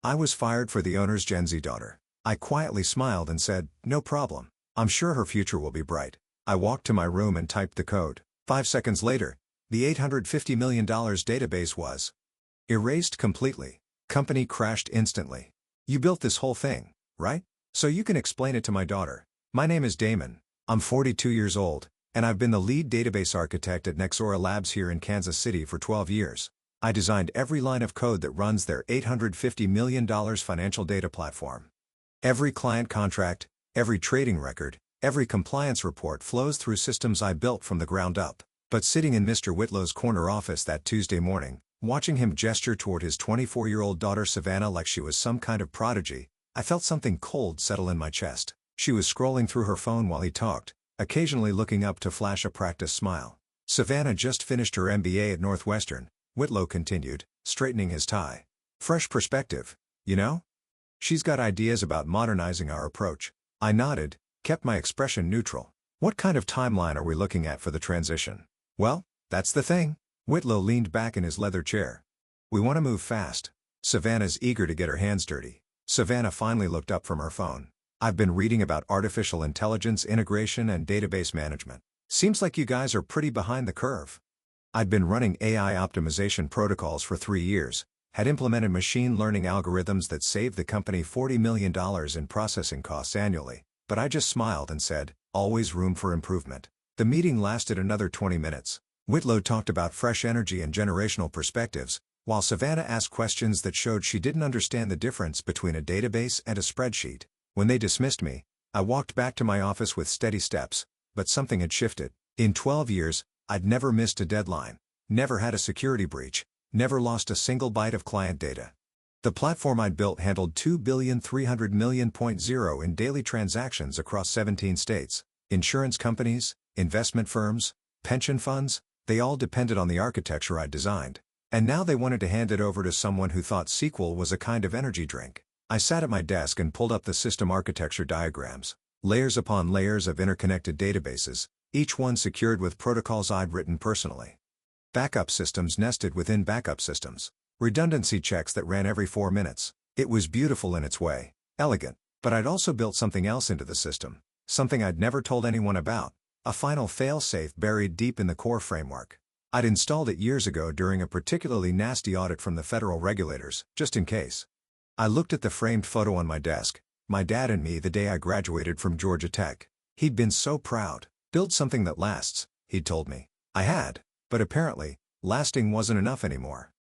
I was fired for the owner's Gen Z daughter. I quietly smiled and said, "No problem. I'm sure her future will be bright." I walked to my room and typed the code. 5 seconds later, the $850 million database was erased completely. Company crashed instantly. "You built this whole thing, right? So you can explain it to my daughter." My name is Damon. I'm 42 years old, and I've been the lead database architect at Nexora Labs here in Kansas City for 12 years. I designed every line of code that runs their $850 million financial data platform. Every client contract, every trading record, every compliance report flows through systems I built from the ground up. But sitting in Mr. Whitlow's corner office that Tuesday morning, watching him gesture toward his 24-year-old daughter Savannah like she was some kind of prodigy, I felt something cold settle in my chest. She was scrolling through her phone while he talked, occasionally looking up to flash a practice smile. "Savannah just finished her MBA at Northwestern," Whitlow continued, straightening his tie. "Fresh perspective, you know? She's got ideas about modernizing our approach." I nodded, kept my expression neutral. "What kind of timeline are we looking at for the transition?" "Well, that's the thing." Whitlow leaned back in his leather chair. "We want to move fast." Savannah's eager to get her hands dirty. Savannah finally looked up from her phone. "I've been reading about artificial intelligence integration and database management. Seems like you guys are pretty behind the curve." I'd been running AI optimization protocols for 3 years, had implemented machine learning algorithms that saved the company $40 million in processing costs annually, but I just smiled and said, "Always room for improvement." The meeting lasted another 20 minutes. Whitlow talked about fresh energy and generational perspectives, while Savannah asked questions that showed she didn't understand the difference between a database and a spreadsheet. When they dismissed me, I walked back to my office with steady steps, but something had shifted. In 12 years, I'd never missed a deadline, never had a security breach, never lost a single byte of client data. The platform I'd built handled 2,300,000,000 in daily transactions across 17 states. Insurance companies, investment firms, pension funds, they all depended on the architecture I'd designed. And now they wanted to hand it over to someone who thought SQL was a kind of energy drink. I sat at my desk and pulled up the system architecture diagrams. Layers upon layers of interconnected databases, each one secured with protocols I'd written personally. Backup systems nested within backup systems. Redundancy checks that ran every 4 minutes. It was beautiful in its way, elegant, but I'd also built something else into the system, something I'd never told anyone about, a final fail-safe buried deep in the core framework. I'd installed it years ago during a particularly nasty audit from the federal regulators, just in case. I looked at the framed photo on my desk, my dad and me the day I graduated from Georgia Tech. He'd been so proud. "Build something that lasts," he'd told me. I had, but apparently, lasting wasn't enough anymore.